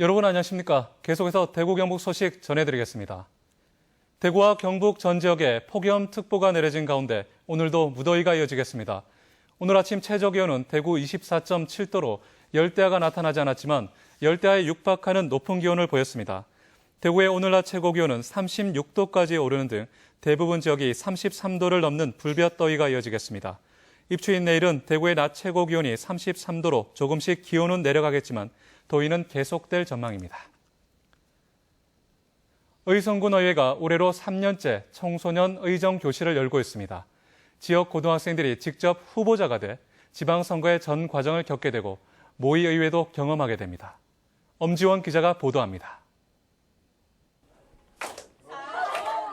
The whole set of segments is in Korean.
여러분 안녕하십니까? 계속해서 대구 경북 소식 전해드리겠습니다. 대구와 경북 전 지역에 폭염특보가 내려진 가운데 오늘도 무더위가 이어지겠습니다. 오늘 아침 최저기온은 대구 24.7도로 열대야가 나타나지 않았지만 열대야에 육박하는 높은 기온을 보였습니다. 대구의 오늘 낮 최고기온은 36도까지 오르는 등 대부분 지역이 33도를 넘는 불볕더위가 이어지겠습니다. 입추인 내일은 대구의 낮 최고기온이 33도로 조금씩 기온은 내려가겠지만 더위는 계속될 전망입니다. 의성군의회가 올해로 3년째 청소년 의정교실을 열고 있습니다. 지역 고등학생들이 직접 후보자가 돼 지방선거의 전 과정을 겪게 되고 모의의회도 경험하게 됩니다. 엄지원 기자가 보도합니다.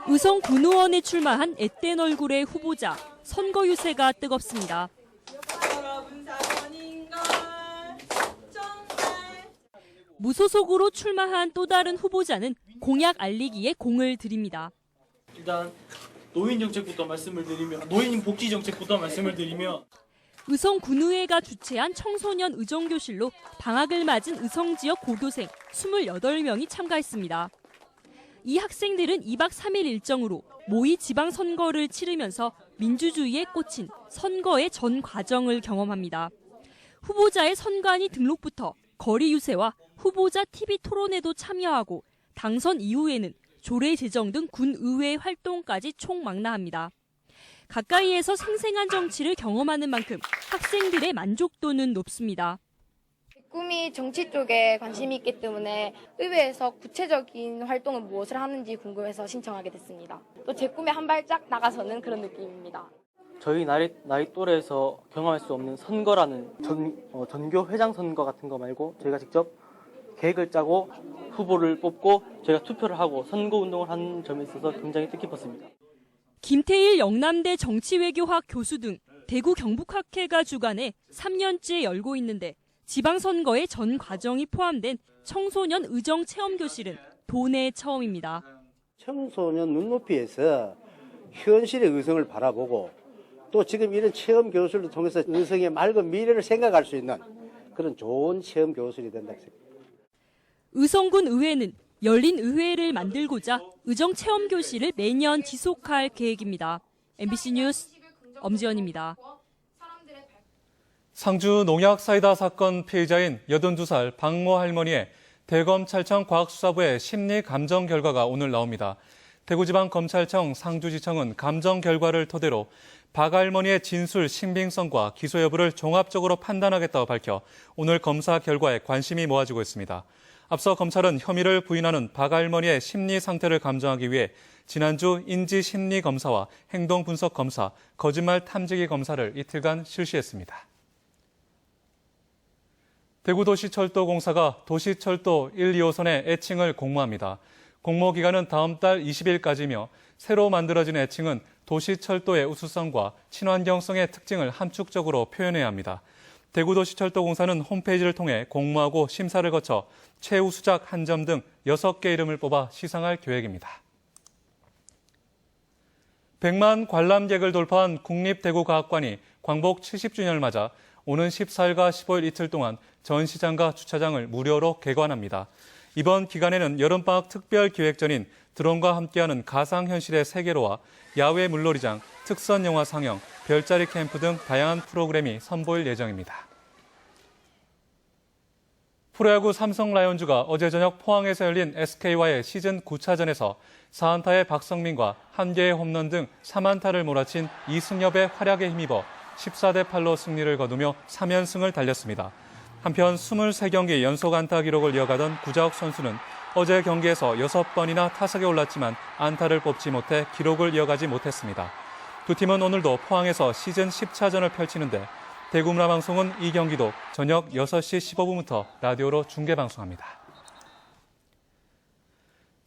의성군의원에 출마한 앳된 얼굴의 후보자, 선거 유세가 뜨겁습니다. 무소속으로 출마한 또 다른 후보자는 공약 알리기에 공을 들입니다. 일단 노인 정책부터 말씀을 드리면 노인 복지 정책부터 말씀을 드리면 의성군의회가 주최한 청소년 의정교실로 방학을 맞은 의성 지역 고교생 28명이 참가했습니다. 이 학생들은 2박 3일 일정으로 모의 지방선거를 치르면서 민주주의에 꽂힌 선거의 전 과정을 경험합니다. 후보자의 선관위 등록부터 거리 유세와 후보자 TV 토론에도 참여하고 당선 이후에는 조례 제정 등 군의회 활동까지 총망라합니다. 가까이에서 생생한 정치를 경험하는 만큼 학생들의 만족도는 높습니다. 꿈이 정치 쪽에 관심이 있기 때문에 의회에서 구체적인 활동은 무엇을 하는지 궁금해서 신청하게 됐습니다. 또 제 꿈에 한 발짝 나가서는 그런 느낌입니다. 저희 나이 또래에서 경험할 수 없는 선거라는 전교 회장 선거 같은 거 말고 저희가 직접 계획을 짜고 후보를 뽑고 저희가 투표를 하고 선거운동을 하는 점에 있어서 굉장히 뜻깊었습니다. 김태일 영남대 정치외교학 교수 등 대구 경북학회가 주관해 3년째 열고 있는데 지방선거의 전 과정이 포함된 청소년 의정 체험교실은 도내 처음입니다. 청소년 눈높이에서 현실의 의성을 바라보고 또 지금 이런 체험 교실을 통해서 의성의 맑은 미래를 생각할 수 있는 그런 좋은 체험 교실이 된다 생각합니다. 의성군 의회는 열린 의회를 만들고자 의정 체험 교실을 매년 지속할 계획입니다. MBC 뉴스 엄지연입니다. 상주 농약 사이다 사건 피의자인 82살 박모 할머니의 대검찰청 과학수사부의 심리 감정 결과가 오늘 나옵니다. 대구지방검찰청 상주지청은 감정 결과를 토대로 박 할머니의 진술 신빙성과 기소 여부를 종합적으로 판단하겠다고 밝혀 오늘 검사 결과에 관심이 모아지고 있습니다. 앞서 검찰은 혐의를 부인하는 박 할머니의 심리 상태를 감정하기 위해 지난주 인지심리검사와 행동분석검사, 거짓말 탐지기 검사를 이틀간 실시했습니다. 대구도시철도공사가 도시철도 1, 2호선의 애칭을 공모합니다. 공모 기간은 다음 달 20일까지며 새로 만들어진 애칭은 도시철도의 우수성과 친환경성의 특징을 함축적으로 표현해야 합니다. 대구도시철도공사는 홈페이지를 통해 공모하고 심사를 거쳐 최우수작 한 점 등 6개 이름을 뽑아 시상할 계획입니다. 100만 관람객을 돌파한 국립대구과학관이 광복 70주년을 맞아 오는 14일과 15일 이틀 동안 전시장과 주차장을 무료로 개관합니다. 이번 기간에는 여름방학 특별 기획전인 드론과 함께하는 가상현실의 세계로와 야외 물놀이장, 특선영화 상영, 별자리 캠프 등 다양한 프로그램이 선보일 예정입니다. 프로야구 삼성 라이온즈가 어제 저녁 포항에서 열린 SK와의 시즌 9차전에서 4안타의 박성민과 1개의 홈런 등 3안타를 몰아친 이승엽의 활약에 힘입어 14대8로 승리를 거두며 3연승을 달렸습니다. 한편 23경기 연속 안타 기록을 이어가던 구자욱 선수는 어제 경기에서 6번이나 타석에 올랐지만 안타를 뽑지 못해 기록을 이어가지 못했습니다. 두 팀은 오늘도 포항에서 시즌 10차전을 펼치는데 대구문화방송은 이 경기도 저녁 6시 15분부터 라디오로 중계방송합니다.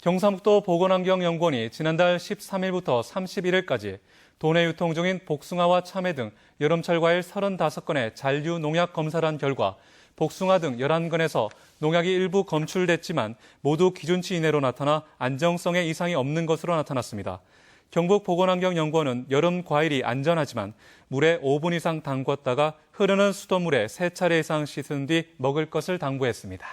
경상북도 보건환경연구원이 지난달 13일부터 31일까지 도내 유통 중인 복숭아와 참외 등 여름철 과일 35건의 잔류 농약 검사를 한 결과 복숭아 등 11건에서 농약이 일부 검출됐지만 모두 기준치 이내로 나타나 안정성에 이상이 없는 것으로 나타났습니다. 경북보건환경연구원은 여름 과일이 안전하지만 물에 5분 이상 담궜다가 흐르는 수돗물에 3차례 이상 씻은 뒤 먹을 것을 당부했습니다.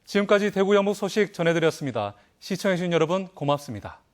지금까지 대구 영북 소식 전해드렸습니다. 시청해주신 여러분 고맙습니다.